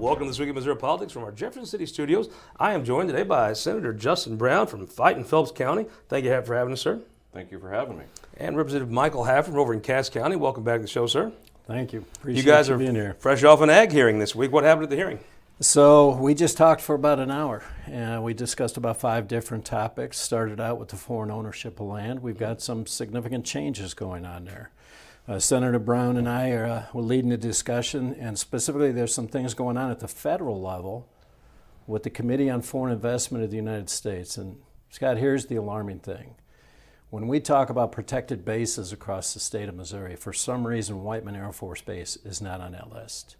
Welcome to This Week in Missouri Politics from our Jefferson City studios. I am joined today by Senator Justin Brown from Faughn and Phelps County. Thank you for having us, sir. Thank you for having me. And Representative Michael Haffner over in Cass County. Welcome back to the show, sir. Thank you. Appreciate you guys are being here. Fresh off an ag hearing this week. What happened at the hearing? So we just talked for about an hour, and we discussed about 5 different topics. Started out with the foreign ownership of land. We've got some significant changes going on there. Senator Brown and I were leading the discussion, and specifically there's some things going on at the federal level with the Committee on Foreign Investment of the United States. And Scott, here's the alarming thing. When we talk about protected bases across the state of Missouri, for some reason Whiteman Air Force Base is not on that list.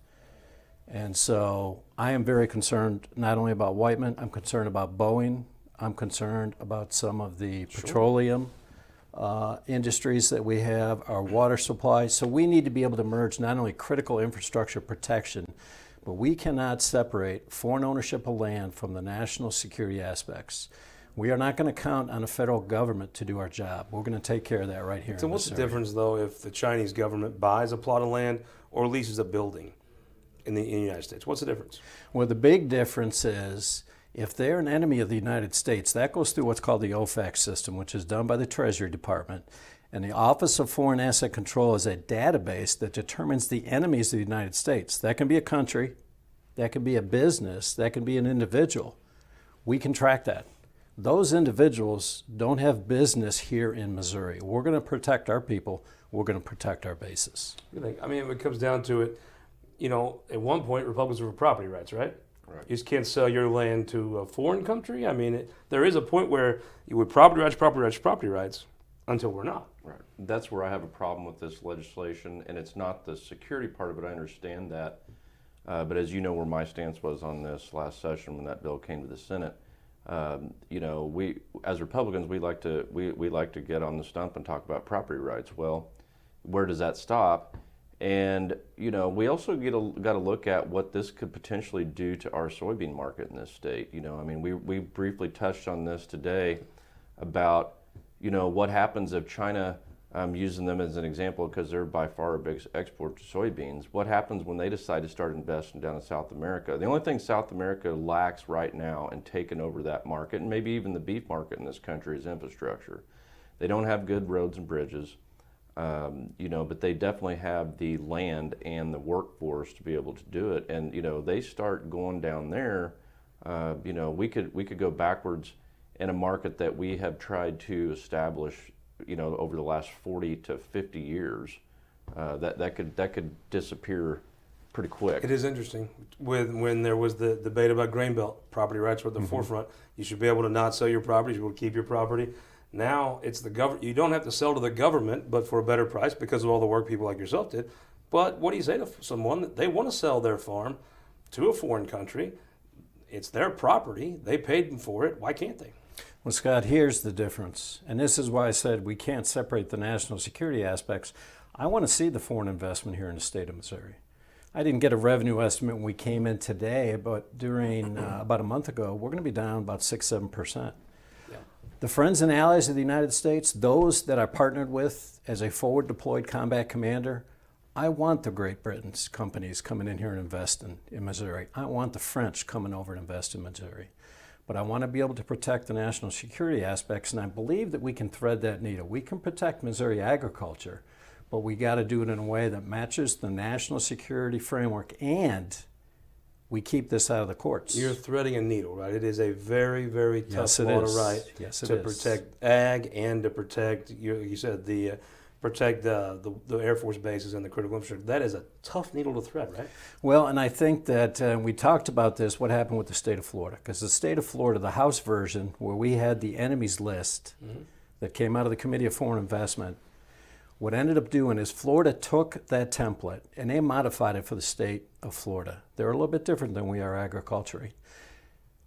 And so I am very concerned not only about Whiteman, I'm concerned about Boeing, I'm concerned about some of the petroleum industries that we have, our water supply. So we need to be able to merge not only critical infrastructure protection, but we cannot separate foreign ownership of land from the national security aspects. We are not going to count on the federal government to do our job. We're going to take care of that right here. So what's the difference, though, if the Chinese government buys a plot of land or leases a building in the United States? What's the difference? Well, the big difference is if they're an enemy of the United States, that goes through what's called the OFAC system, which is done by the Treasury Department. And the Office of Foreign Asset Control is a database that determines the enemies of the United States. That can be a country, that can be a business, that can be an individual. We can track that. Those individuals don't have business here in Missouri. We're going to protect our people. We're going to protect our bases. I mean, it comes down to it, you know, at one point, Republicans were for property rights, right? Right. You just can't sell your land to a foreign country. I mean, there is a point where you would property rights, until we're not. Right. That's where I have a problem with this legislation, and it's not the security part of it. I understand that. But as you know where my stance was on this last session when that bill came to the Senate, you know, we as Republicans we like to get on the stump and talk about property rights. Well, where does that stop? And you know, we also got to look at what this could potentially do to our soybean market in this state. You know, I mean, we briefly touched on this today about, you know, what happens if China, I'm using them as an example because they're by far our biggest export to soybeans. What happens when they decide to start investing down in South America? The only thing South America lacks right now in taking over that market, and maybe even the beef market in this country, is infrastructure. They don't have good roads and bridges, you know, but they definitely have the land and the workforce to be able to do it. And you know, they start going down there. You know, we could go backwards in a market that we have tried to establish, you know, over the last 40 to 50 years. That could disappear pretty quick. It is interesting. When there was the debate about grain belt, property rights were at the forefront. You should be able to not sell your property. You should be able to keep your property. Now it's the government. You don't have to sell to the government, but for a better price because of all the work people like yourself did. But what do you say to someone that they want to sell their farm to a foreign country? It's their property. They paid them for it. Why can't they? Well, Scott, here's the difference. And this is why I said we can't separate the national security aspects. I want to see the foreign investment here in the state of Missouri. I didn't get a revenue estimate when we came in today, but during about a month ago, we're going to be down about 6-7%. The friends and allies of the United States, those that I partnered with as a forward deployed combat commander, I want the Great Britain's companies coming in here and investing in Missouri. I want the French coming over and invest in Missouri. But I want to be able to protect the national security aspects, and I believe that we can thread that needle. We can protect Missouri agriculture, but we got to do it in a way that matches the national security framework, and we keep this out of the courts. You're threading a needle, right? It is a very, very tough law to write to protect ag and to protect, you said, protect the Air Force bases and the critical infrastructure. That is a tough needle to thread, right? Well, and I think that we talked about this, what happened with the state of Florida. Because the state of Florida, the House version, where we had the enemies list that came out of the Committee of Foreign Investment, what ended up doing is Florida took that template and they modified it for the state of Florida. They're a little bit different than we are agriculturally.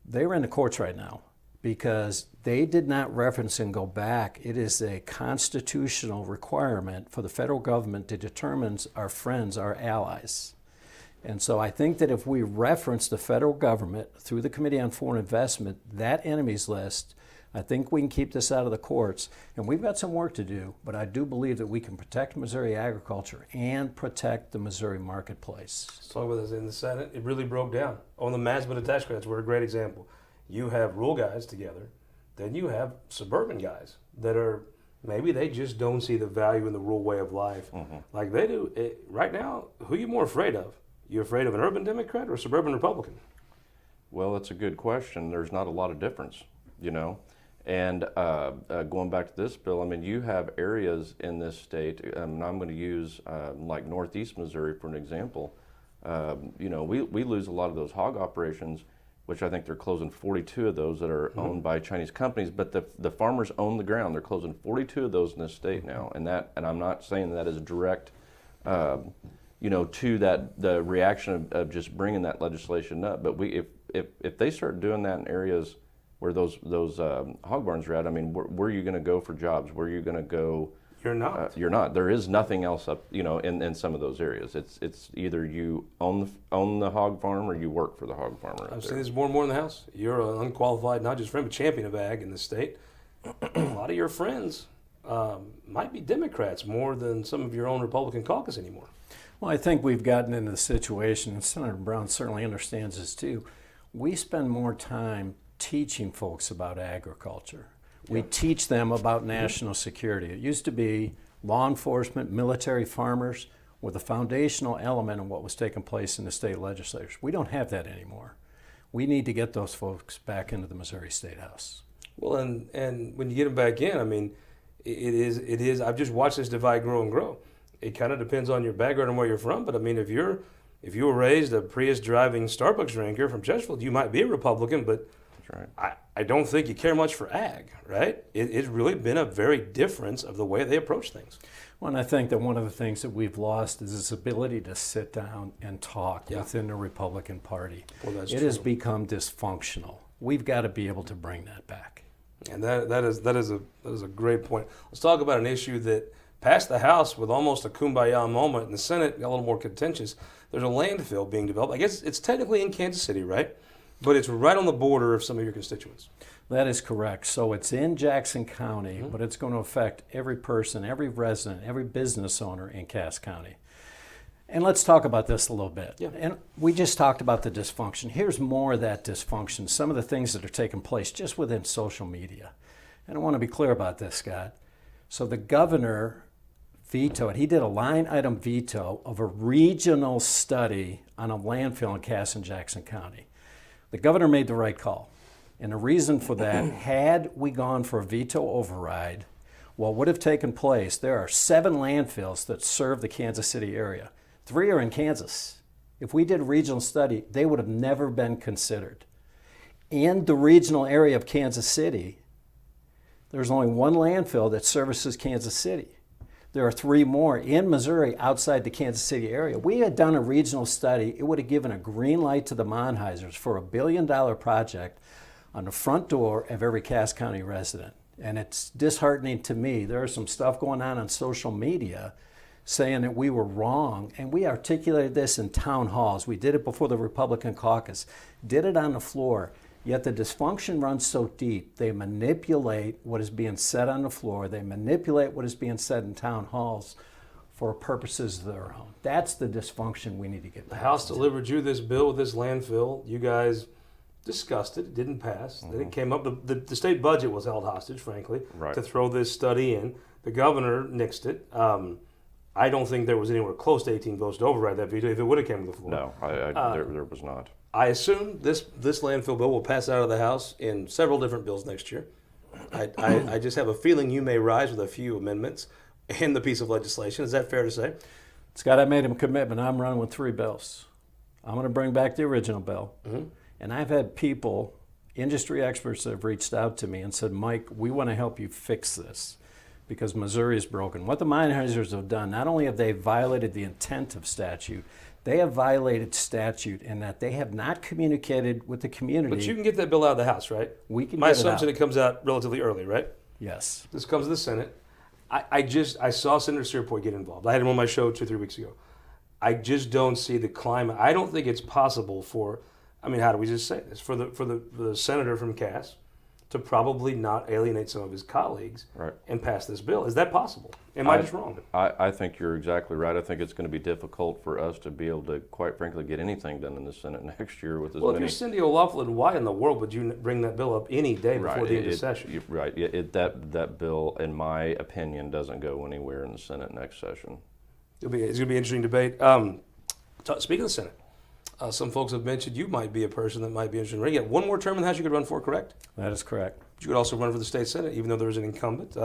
They're in the courts right now because they did not reference and go back. It is a constitutional requirement for the federal government to determine our friends, our allies. And so I think that if we reference the federal government through the Committee on Foreign Investment, that enemies list, I think we can keep this out of the courts, and we've got some work to do, but I do believe that we can protect Missouri agriculture and protect the Missouri marketplace. Let's talk about this in the Senate. It really broke down. On the management of tax credits, we're a great example. You have rural guys together, then you have suburban guys that are, maybe they just don't see the value in the rural way of life like they do. Right now, who are you more afraid of? You afraid of an urban Democrat or a suburban Republican? Well, that's a good question. There's not a lot of difference, you know. And going back to this bill, I mean, you have areas in this state, and I'm going to use like Northeast Missouri for an example. You know, we lose a lot of those hog operations, which I think they're closing 42 of those that are owned by Chinese companies, but the farmers own the ground. They're closing 42 of those in this state now, and I'm not saying that is a direct, you know, to the reaction of just bringing that legislation up. But if they start doing that in areas where those hog barns are at, I mean, where are you going to go for jobs? Where are you going to go? You're not. You're not. There is nothing else up, you know, in some of those areas. It's either you own the hog farm or you work for the hog farmer. I've seen this more and more in the House. You're an unqualified, not just friend, but champion of ag in the state. A lot of your friends might be Democrats more than some of your own Republican caucus anymore. Well, I think we've gotten into the situation, and Senator Brown certainly understands this too. We spend more time teaching folks about agriculture. We teach them about national security. It used to be law enforcement, military, farmers were the foundational element of what was taking place in the state legislatures. We don't have that anymore. We need to get those folks back into the Missouri State House. Well, and when you get them back in, I mean, it is. I've just watched this divide grow and grow. It kind of depends on your background and where you're from. But I mean, if you were raised a Prius driving Starbucks drinker from Chesterfield, you might be a Republican, but Right. I don't think you care much for ag, right? It's really been a very difference of the way they approach things. Well, and I think that one of the things that we've lost is this ability to sit down and talk within the Republican Party. Well, that's it true. has become dysfunctional. We've got to be able to bring that back. And that is a great point. Let's talk about an issue that passed the House with almost a kumbaya moment. In the Senate, got a little more contentious. There's a landfill being developed. I guess it's technically in Kansas City, right? But it's right on the border of some of your constituents. That is correct. So it's in Jackson County, but it's going to affect every person, every resident, every business owner in Cass County. And let's talk about this a little bit. Yeah. And we just talked about the dysfunction. Here's more of that dysfunction, some of the things that are taking place just within social media. And I want to be clear about this, Scott. So the governor vetoed, he did a line item veto of a regional study on a landfill in Cass and Jackson County. The governor made the right call. And the reason for that, had we gone for a veto override, what would have taken place, there are 7 landfills that serve the Kansas City area. 3 are in Kansas. If we did a regional study, they would have never been considered. In the regional area of Kansas City, there's only 1 landfill that services Kansas City. There are 3 more in Missouri outside the Kansas City area. We had done a regional study. It would have given a green light to the Monheisers for $1 billion project on the front door of every Cass County resident. And it's disheartening to me. There's some stuff going on social media saying that we were wrong. And we articulated this in town halls. We did it before the Republican caucus, did it on the floor. Yet the dysfunction runs so deep, they manipulate what is being said on the floor. They manipulate what is being said in town halls for purposes of their own. That's the dysfunction we need to get The back House to. delivered you this bill with this landfill. You guys discussed it. It didn't pass. Then it came up. The state budget was held hostage, frankly, Right. to throw this study in. The governor nixed it. I don't think there was anywhere close to 18 votes to override that veto if it would have come to the floor. No, there was not. I assume this landfill bill will pass out of the House in several different bills next year. I just have a feeling you may rise with a few amendments in the piece of legislation. Is that fair to say? Scott, I made him a commitment. I'm running with 3 bills. I'm going to bring back the original bill. And I've had people, industry experts, that have reached out to me and said, Mike, we want to help you fix this because Missouri is broken. What the Monheisers have done, not only have they violated the intent of statute, they have violated statute in that they have not communicated with the community. But you can get that bill out of the House, right? We can My get it assumption out. it comes out relatively early, right? Yes. This comes to the Senate. I saw Senator Searpoy get involved. I had him on my show 2 or 3 weeks ago. I just don't see the climate. I don't think it's possible for, I mean, how do we just say this? For the senator from Cass to probably not alienate some of his colleagues Right. and pass this bill. Is that possible? Am I just wrong? I think you're exactly right. I think it's going to be difficult for us to be able to, quite frankly, get anything done in the Senate next year with as Well, if many. you're Cindy O'Loughlin, why in the world would you bring that bill up any day before the end of session? Right. That bill, in my opinion, doesn't go anywhere in the Senate next session. It's going to be an interesting debate. Speaking of the Senate, some folks have mentioned you might be a person that might be interested in running. You got one more term in the House you could run for, correct? That is correct. But you could also run for the state Senate, even though there is an incumbent.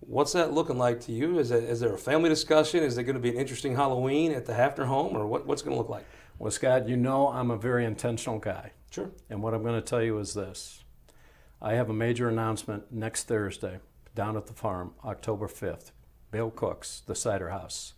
What's that looking like to you? Is there a family discussion? Is there going to be an interesting Halloween at the Haffner home, or what's it going to look like? Well, Scott, you know I'm a very intentional guy. Sure. And what I'm going to tell you is this. I have a major announcement next Thursday down at the farm, October 5th. Bill Cook's, the Cider House.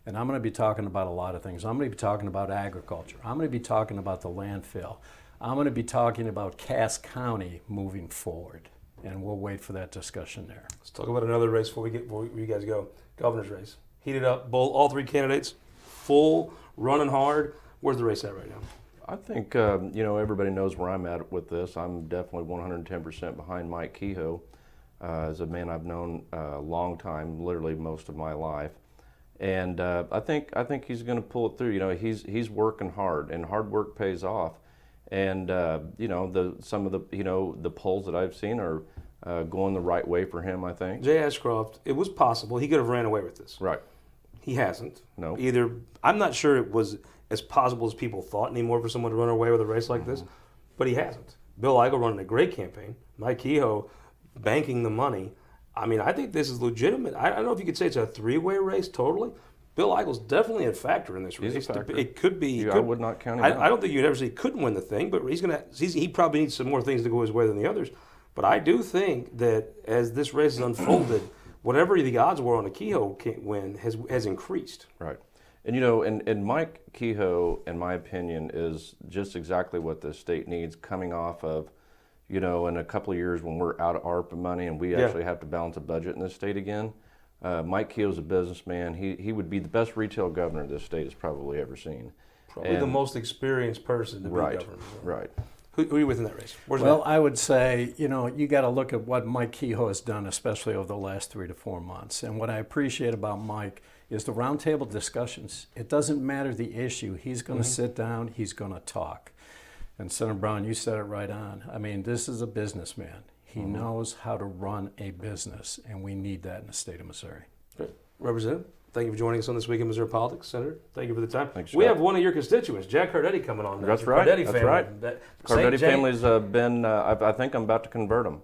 And I'm going to be talking about a lot of things. I'm going to be talking about agriculture. I'm going to be talking about the landfill. I'm going to be talking about Cass County moving forward. And we'll wait for that discussion there. Let's talk about another race before you guys go. Governor's race. Heated up. All three candidates, full, running hard. Where's the race at right now? I think, everybody knows where I'm at with this. I'm definitely 110% behind Mike Kehoe, as a man I've known a long time, literally most of my life. And I think he's going to pull it through. He's working hard, and hard work pays off. And some of the polls that I've seen are going the right way for him. I think. Jay Ashcroft, it was possible he could have ran away with this. Right. He hasn't. No. Either I'm not sure it was as possible as people thought anymore for someone to run away with a race like this, but he hasn't. Bill Eigel running a great campaign. Mike Kehoe banking the money. I mean, I think this is legitimate. I don't know if you could say it's a three-way race totally. Bill Eigel's definitely a factor in this race. He's a factor. It could be. I would not count him out. I don't think you'd ever say he couldn't win the thing, but he probably needs some more things to go his way than the others. But I do think that as this race has unfolded, whatever the odds were on a Kehoe can't win has increased. Right. And and Mike Kehoe, in my opinion, is just exactly what the state needs, coming off of, in a couple of years when we're out of ARPA money and we actually have to balance a budget in this state again. Mike Kehoe's a businessman. He would be the best retail governor this state has probably ever seen. Probably the most experienced person to be governor. Right. Who are you with in that race? I would say, you got to look at what Mike Kehoe has done, especially over the last 3 to 4 months. And what I appreciate about Mike is the roundtable discussions. It doesn't matter the issue. He's going to sit down. He's going to talk. And Senator Brown, you said it right on. I mean, this is a businessman. He knows how to run a business, and we need that in the state of Missouri. Great. Representative, thank you for joining us on This Week in Missouri Politics. Senator, thank you for the time. Thanks, we Scott. have one of your constituents, Jack Cardetti, coming on now. That's right. That's right. Cardetti family's been, I think I'm about to convert them.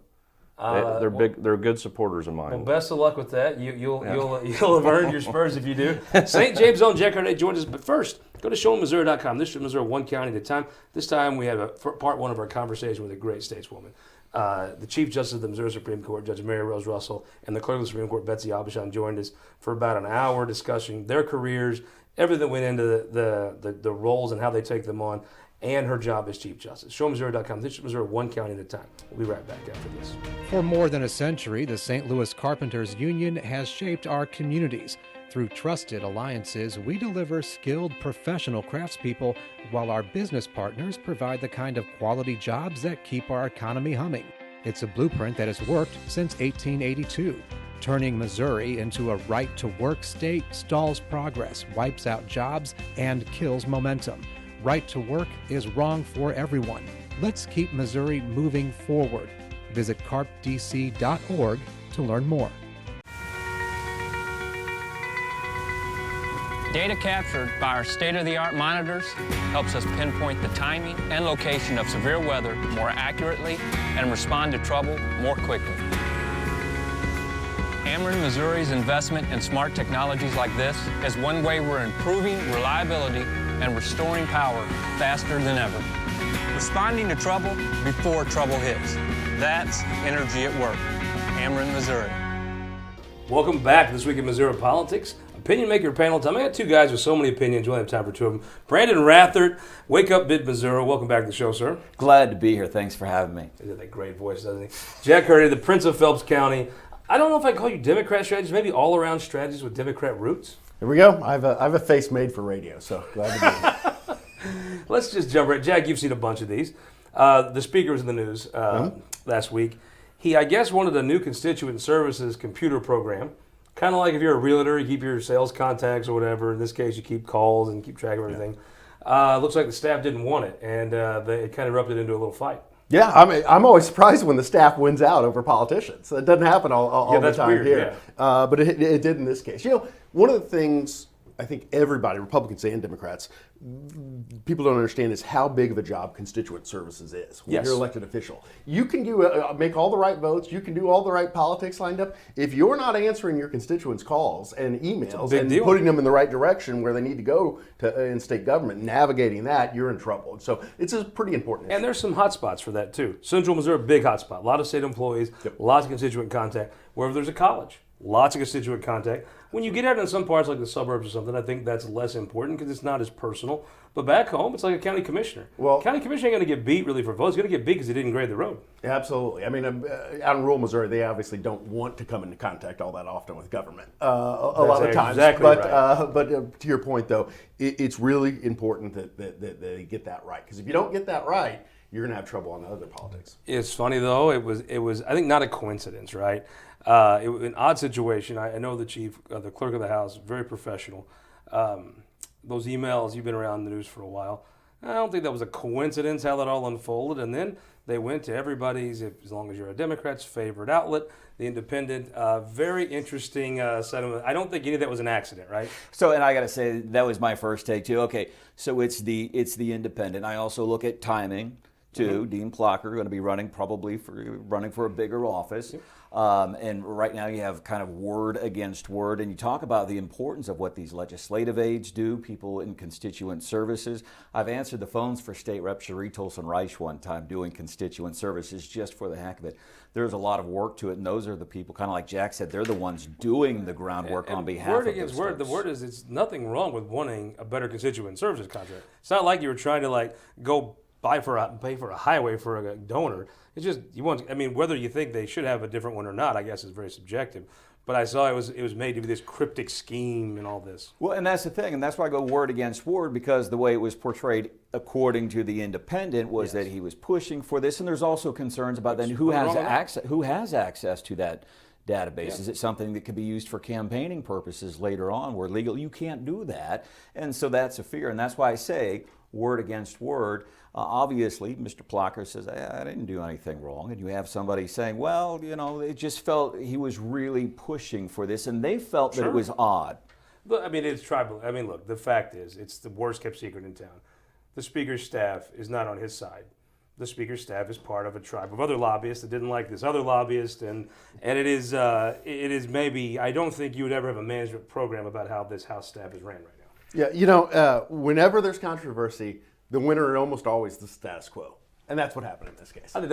They're big. They're good supporters of mine. Well, best of luck with that. You'll have earned your spurs if you do. St. James' own Jack Cardetti joins us. But first, go to showmissouri.com. This is Missouri one county at a time. This time we have part one of our conversation with a great stateswoman. The Chief Justice of the Missouri Supreme Court, Judge Mary Rose Russell, and the Clerk of the Supreme Court, Betsy Abishon, joined us for about an hour discussing their careers, everything that went into the roles and how they take them on, and her job as Chief Justice. ShowMissouri.com. This is Missouri one county at a time. We'll be right back after this. For more than a century, the St. Louis Carpenters Union has shaped our communities. Through trusted alliances, we deliver skilled professional craftspeople while our business partners provide the kind of quality jobs that keep our economy humming. It's a blueprint that has worked since 1882. Turning Missouri into a right-to-work state stalls progress, wipes out jobs, and kills momentum. Right to work is wrong for everyone. Let's keep Missouri moving forward. Visit carpdc.org to learn more. Data captured by our state-of-the-art monitors helps us pinpoint the timing and location of severe weather more accurately and respond to trouble more quickly. Ameren Missouri's investment in smart technologies like this is one way we're improving reliability and restoring power faster than ever. Responding to trouble before trouble hits. That's energy at work. Ameren, Missouri. Welcome back to This Week in Missouri Politics. Opinion Maker panel time. I got two guys with so many opinions. We only have time for two of them. Branden Rathert, Wake Up Mid-Missouri. Welcome back to the show, sir. Glad to be here. Thanks for having me. He's got that great voice, doesn't he? Jack Cardetti, the Prince of Phelps County. I don't know if I call you Democrat strategists, maybe all-around strategists with Democrat roots. Here we go. I have a face made for radio, so glad to be here. Let's just jump right. Jack, you've seen a bunch of these. The speaker was in the news last week. He, I guess, wanted a new constituent services computer program. Kind of like if you're a realtor, you keep your sales contacts or whatever. In this case, you keep calls and keep track of everything. Looks like the staff didn't want it, and it kind of erupted into a little fight. Yeah, I mean, I'm always surprised when the staff wins out over politicians. It doesn't happen all the time weird, here. But it did in this case. You know, one of the things I think everybody, Republicans and Democrats, people don't understand is how big of a job constituent services is when you're elected official. You can make all the right votes, you can do all the right politics lined up. If you're not answering your constituents' calls and emails and putting them in the right direction where they need to go in state government, navigating that, you're in trouble. So it's a pretty important issue. And there's some hot spots for that too. Central Missouri, big hot spot. A lot of state employees, lots of constituent contact. Wherever there's a college, lots of constituent contact. When you get out in some parts like the suburbs or something, I think that's less important because it's not as personal. But back home, it's like a county commissioner. Well, county commissioner ain't going to get beat really for votes. He's going to get beat because he didn't grade the road. Absolutely. I mean, out in rural Missouri, they obviously don't want to come into contact all that often with government a lot of times. Exactly right. But to your point, though, it's really important that they get that right. Because if you don't get that right, you're going to have trouble on the other politics. It's funny, though. It was I think, not a coincidence, right? It was an odd situation. I know the chief, the clerk of the House, very professional. Those emails, you've been around the news for a while. I don't think that was a coincidence how that all unfolded. And then they went to everybody's, as long as you're a Democrat's favorite outlet, The Independent. Very interesting sentiment. I don't think any of that was an accident, right? So, and I got to say, that was my first take too. Okay, so it's the Independent. I also look at timing too. Dean Plocker going to be running for a bigger office. Yep. And right now you have kind of word against word, and you talk about the importance of what these legislative aides do, people in constituent services. I've answered the phones for State Rep Cherie Tolson-Reich one time doing constituent services just for the heck of it. There's a lot of work to it, and those are the people, kind of like Jack said, they're the ones doing the groundwork on behalf of those word. The word is, it's nothing wrong with wanting a better constituent services contract. It's not like you were trying to go pay for a highway for a donor. It's just whether you think they should have a different one or not, I guess is very subjective. But I saw it was made to be this cryptic scheme and all this. Well, and that's the thing, and that's why I go word against word, because the way it was portrayed, according to the Independent, was that he was pushing for this, and there's also concerns about then who has access to that database. Yeah. Is it something that could be used for campaigning purposes later on, where legal you can't do that, and so that's a fear, and that's why I say word against word. Obviously, Mr. Plocker says, I didn't do anything wrong. And you have somebody saying, well, it just felt he was really pushing for this, and they felt that it was odd. Look, it's tribal. Look, the fact is, it's the worst kept secret in town. The Speaker's staff is not on his side. The Speaker's staff is part of a tribe of other lobbyists that didn't like this other lobbyist, and it is maybe, I don't think you would ever have a management program about how this House staff is ran right now. Yeah, whenever there's controversy, the winner is almost always the status quo, and that's what happened in this case. I think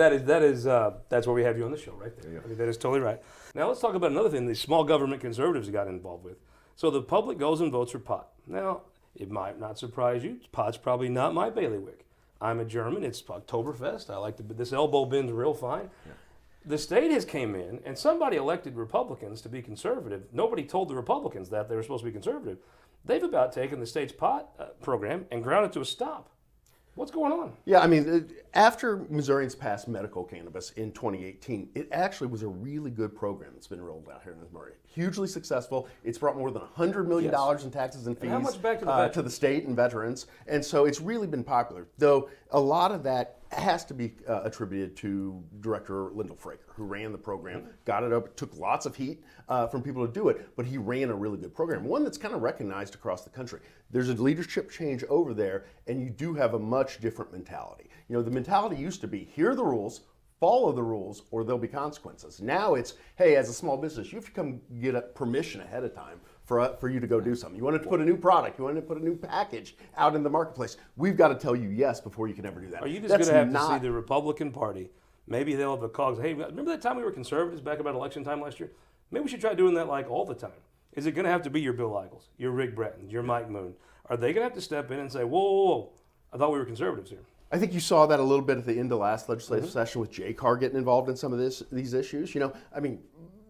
that's why we have you on the show, right there. Yeah. I think that is totally right. Now let's talk about another thing: the small government conservatives got involved with. So the public goes and votes for pot. Now it might not surprise you. Pot's probably not my bailiwick. I'm a German. It's Oktoberfest. I like this elbow bend's real fine. Yeah. The state has came in, and somebody elected Republicans to be conservative. Nobody told the Republicans that they were supposed to be conservative. They've about taken the state's pot program and ground it to a stop. What's going on? Yeah, after Missourians passed medical cannabis in 2018, it actually was a really good program that's been rolled out here in Missouri. Hugely successful. It's brought more than $100 million in taxes and fees how much back to the state and veterans. And so it's really been popular, though a lot of that has to be attributed to Director Lyndall Fraker, who ran the program, got it up, took lots of heat from people to do it, but he ran a really good program, one that's kind of recognized across the country. There's a leadership change over there, and you do have a much different mentality. The mentality used to be, here are the rules, follow the rules, or there'll be consequences. Now it's, hey, as a small business, you have to come get a permission ahead of time for you to go do something. You wanted to put a new product, you wanted to put a new package out in the marketplace. We've got to tell you yes before you can ever do that. Are you just going to have to see the Republican Party? Maybe they'll have a cause. Hey, remember that time we were conservatives back about election time last year? Maybe we should try doing that all the time. Is it going to have to be your Bill Eigels, your Rick Branden, your Mike Moon? Are they going to have to step in and say, whoa, I thought we were conservatives here? I think you saw that a little bit at the end of last legislative session with Jay Carr getting involved in some of these issues.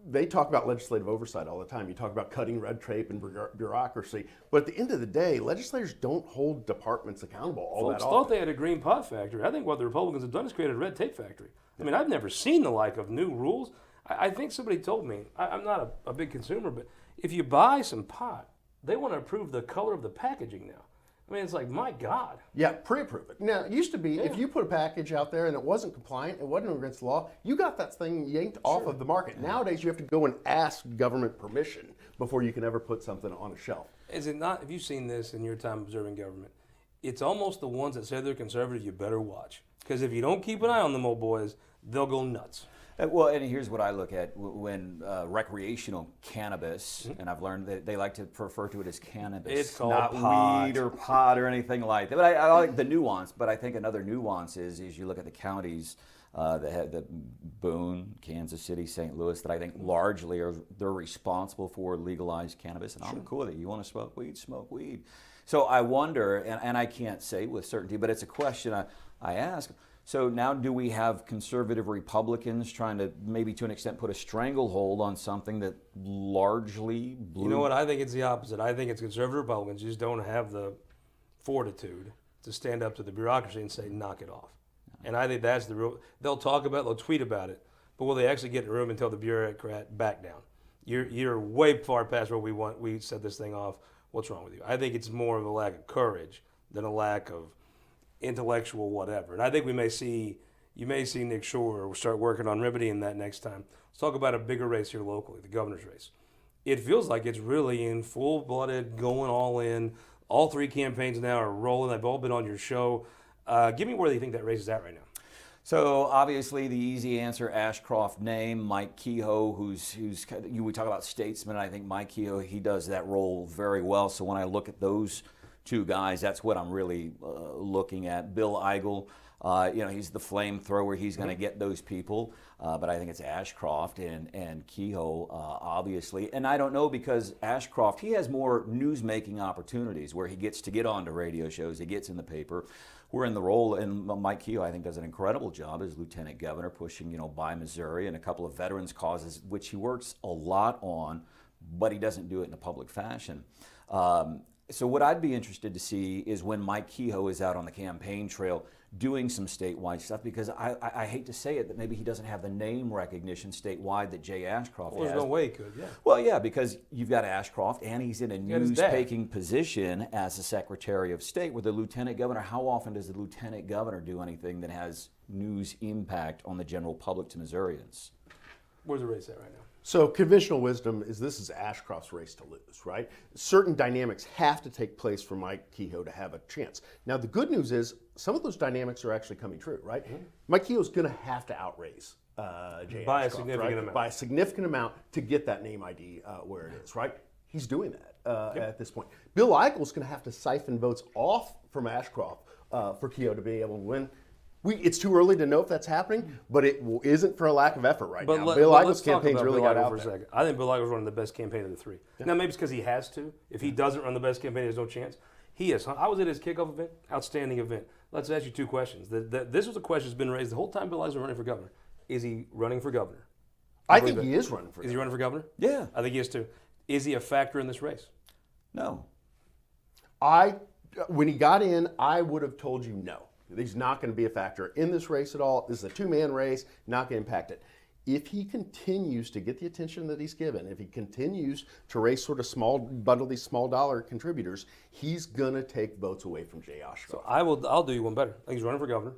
they talk about legislative oversight all the time. You talk about cutting red tape and bureaucracy, but at the end of the day, legislators don't hold departments accountable all Folks that thought often. they had a green pot factory. I think what the Republicans have done is created a red tape factory. I mean, I've never seen the like of new rules. I think somebody told me, I'm not a big consumer, but if you buy some pot, they want to approve the color of the packaging now. I mean, it's like, my God. Yeah, pre-approve it. Now, it used to be if you put a package out there and it wasn't compliant, it wasn't against the law, you got that thing yanked off of the market. Nowadays, you have to go and ask government permission before you can ever put something on a shelf. Is it not, have you seen this in your time observing government? It's almost the ones that say they're conservative, you better watch. Because if you don't keep an eye on them old boys, they'll go nuts. Well, and here's what I look at when recreational cannabis, and I've learned that they like to refer to it as cannabis. It's called not pot. weed or pot or anything like that. But I like the nuance. But I think another nuance is you look at the counties that have the Boone, Kansas City, St. Louis, that I think largely they're responsible for legalized cannabis. And I'm cool with it. You want to smoke weed, smoke weed. So I wonder, and I can't say with certainty, but it's a question I ask. So now do we have conservative Republicans trying to maybe to an extent put a stranglehold on something that largely blew? You know what? I think it's the opposite. I think it's conservative Republicans just don't have the fortitude to stand up to the bureaucracy and say, knock it off. And I think that's the real, they'll talk about it, they'll tweet about it, but will they actually get in the room and tell the bureaucrat, back down? You're way far past where we set this thing off. What's wrong with you? I think it's more of a lack of courage than a lack of intellectual whatever. And I think you may see Nick Shore start working on remedying that next time. Let's talk about a bigger race here locally, the governor's race. It feels like it's really in full-blooded, going all in. All three campaigns now are rolling. They've all been on your show. Give me where you think that race is at right now. So obviously the easy answer, Ashcroft name, Mike Kehoe, we talk about statesman. I think Mike Kehoe, he does that role very well. So when I look at those two guys, that's what I'm really looking at. Bill Eigel, he's the flamethrower. He's going to get those people. But I think it's Ashcroft and Kehoe, obviously. And I don't know, because Ashcroft, he has more news-making opportunities where he gets to get onto radio shows, he gets in the paper. We're in the role, and Mike Kehoe, I think, does an incredible job as lieutenant governor, pushing, Buy Missouri and a couple of veterans causes, which he works a lot on, but he doesn't do it in a public fashion. So what I'd be interested to see is when Mike Kehoe is out on the campaign trail doing some statewide stuff, because I hate to say it, that maybe he doesn't have the name recognition statewide that Jay Ashcroft has. There's no way he could, yeah. Well, yeah, because you've got Ashcroft, and he's in a news-taking position as the Secretary of State. With the Lieutenant Governor, how often does the Lieutenant Governor do anything that has news impact on the general public to Missourians? Where's the race at right now? So conventional wisdom is this is Ashcroft's race to lose, right? Certain dynamics have to take place for Mike Kehoe to have a chance. Now, the good news is some of those dynamics are actually coming true, right? Mike Kehoe's going to have to outraise Jay By a Ashcroft, significant right? amount. By a significant amount to get that name ID where it is, right? He's doing that at this point. Bill Eigel is going to have to siphon votes off from Ashcroft for Kehoe to be able to win. It's too early to know if that's happening, but it isn't for a lack of effort right now. Bill Eigel's campaign's really got out for a there. second. I think Bill Eigel's running the best campaign of the three. Yeah. Now, maybe it's because he has to. If he doesn't run the best campaign, there's no chance. He is. I was at his kickoff event. Outstanding event. Let's ask you two questions. This was a question that's been raised the whole time Bill Eigel's running for governor. Is he running for governor? I think he is running for governor. Is he running for governor? Yeah. I think he is too. Is he a factor in this race? No. When he got in, I would have told you no. He's not going to be a factor in this race at all. This is a two-man race, not going to impact it. If he continues to get the attention that he's given, if he continues to raise sort of bundle these small dollar contributors, he's going to take votes away from Jay Ashcroft. So I'll do you one better. I think he's running for governor.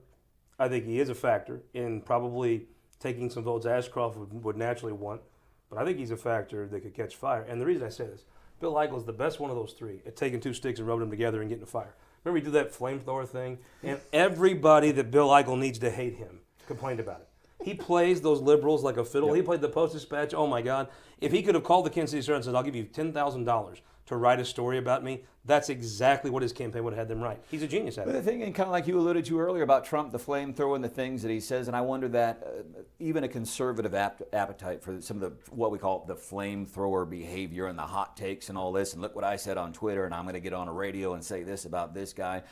I think he is a factor in probably taking some votes Ashcroft would naturally want, but I think he's a factor that could catch fire. And the reason I say this, Bill Eigel is the best one of those three at taking two sticks and rubbing them together and getting a fire. Remember, he did that flamethrower thing, and everybody that Bill Eigel needs to hate him complained about it. He plays those liberals like a fiddle. Yep. He played the Post-Dispatch. Oh, my God. If he could have called the Kansas City Star and said, I'll give you $10,000 to write a story about me, that's exactly what his campaign would have had them write. He's a genius at it. But the thing, and kind of like you alluded to earlier about Trump, the flamethrower and the things that he says, and I wonder that even a conservative appetite for some of the what we call the flamethrower behavior and the hot takes and all this, and look what I said on Twitter, and I'm going to get on a radio and say this about this guy.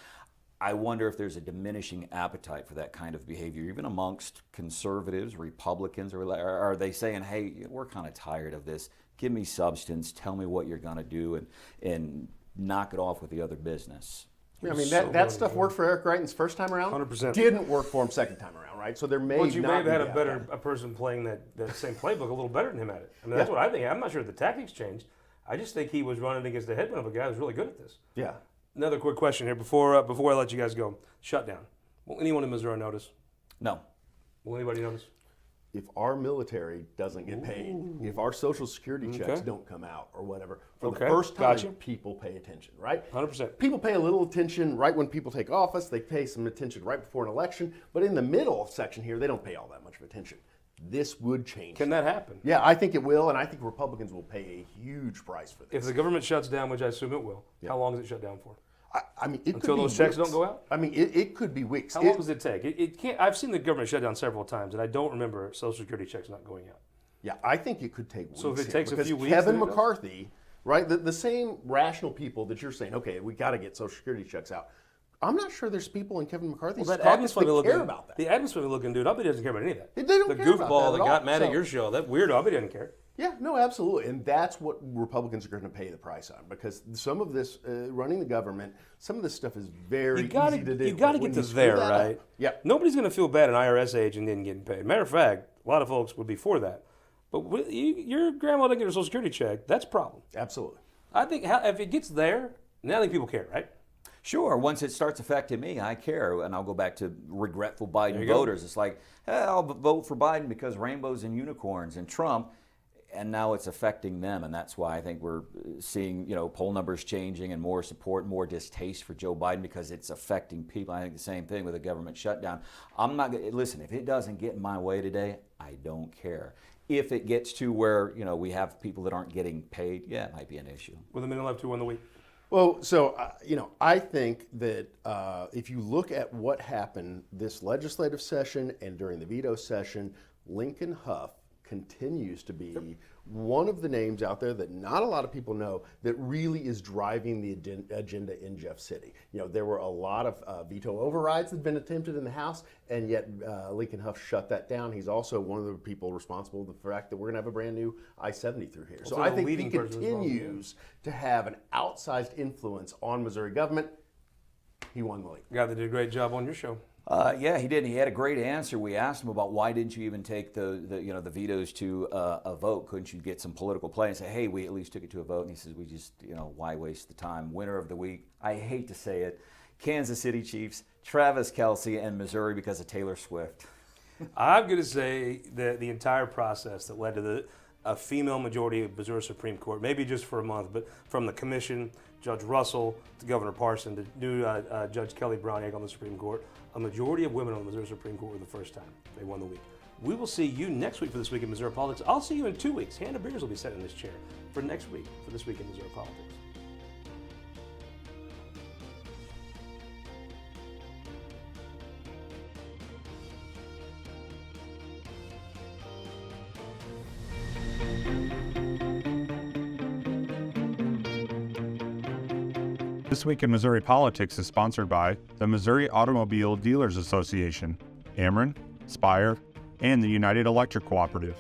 I wonder if there's a diminishing appetite for that kind of behavior, even amongst conservatives, Republicans, or are they saying, hey, we're kind of tired of this. Give me substance. Tell me what you're going to do and knock it off with the other business. I mean, that stuff worked for Eric Greitens first time around. 100%. Didn't work for him second time around, right? So there may But you may have had be a person playing that same playbook a little better than him at it. I mean, that's what I think. I'm not sure the tactics changed. I just think he was running against the headwind of a guy who's really good at this. Yeah. Another quick question here before I let you guys go. Shutdown. Will anyone in Missouri notice? No. Will anybody notice? If our military doesn't get paid, if our Social Security checks don't come out or whatever, for the first time, people pay attention, right? 100%. People pay a little attention right when people take office. They pay some attention right before an election. But in the middle section here, they don't pay all that much of attention. This would change. Can that happen? Yeah, I think it will, and I think Republicans will pay a huge price for this. If the government shuts down, which I assume it will, how long does it shut down for? I mean, it Until could be those checks weeks. don't go out? I mean, it could be weeks. How long does it take? It can't. I've seen the government shut down several times, and I don't remember Social Security checks not going out. Yeah, I think it could take weeks. So if it here, takes a because few weeks, Kevin then it does? McCarthy, right? The same rational people that you're saying, okay, we got to get Social Security checks out. I'm not sure there's people in Kevin McCarthy's Well, that caucus admin that care about that. The admin funny looking dude, I bet he doesn't care about any of that. They don't the care about goofball that that at got all. mad at So- your show, that weirdo, I bet he doesn't care. Yeah, no, absolutely. And that's what Republicans are going to pay the price on, because some of this, running the government, some of this stuff is very easy to do. You got to But when get to you screw there, that right? up- Yeah. Nobody's going to feel bad an IRS agent didn't get paid. Matter of fact, a lot of folks would be for that. But your grandma didn't get her Social Security check, that's a problem. Absolutely. I think if it gets there, now I think people care, right? Sure, once it starts affecting me, I care, and I'll go back to regretful Biden you go. voters. It's like, I'll vote for Biden because rainbows and unicorns and Trump, and now it's affecting them, and that's why I think we're seeing, poll numbers changing and more support, more distaste for Joe Biden because it's affecting people. I think the same thing with a government shutdown. I'm not gonna listen. If it doesn't get in my way today, I don't care. If it gets to where we have people that aren't getting paid, yeah, it might be an issue. With a minute left to win the week. Well, so, I think that if you look at what happened this legislative session and during the veto session, Lincoln Huff continues to be one of the names out there that not a lot of people know that really is driving the agenda in Jeff City. There were a lot of veto overrides that have been attempted in the House, and yet Lincoln Huff shut that down. He's also one of the people responsible for the fact that we're going to have a brand new I-70 through here. So I think he continues to have an outsized influence on Missouri government. He won the league. Guy that did a great job on your show. Yeah, he did. He had a great answer. We asked him about why didn't you even take the vetoes to a vote? Couldn't you get some political play and say, hey, we at least took it to a vote? And he says, we just, why waste the time? Winner of the week, I hate to say it, Kansas City Chiefs, Travis Kelce, and Missouri because of Taylor Swift. I'm going to say that the entire process that led to a female majority of Missouri Supreme Court, maybe just for a month, but from the commission, Judge Russell to Governor Parson to new Judge Kelly Browniak on the Supreme Court, a majority of women on the Missouri Supreme Court were the first time they won the week. We will see you next week for This Week in Missouri Politics. I'll see you in 2 weeks. Hannah Beers will be sitting in this chair for next week for This Week in Missouri Politics. This Week in Missouri Politics is sponsored by the Missouri Automobile Dealers Association, Ameren, Spire, and the United Electric Cooperative.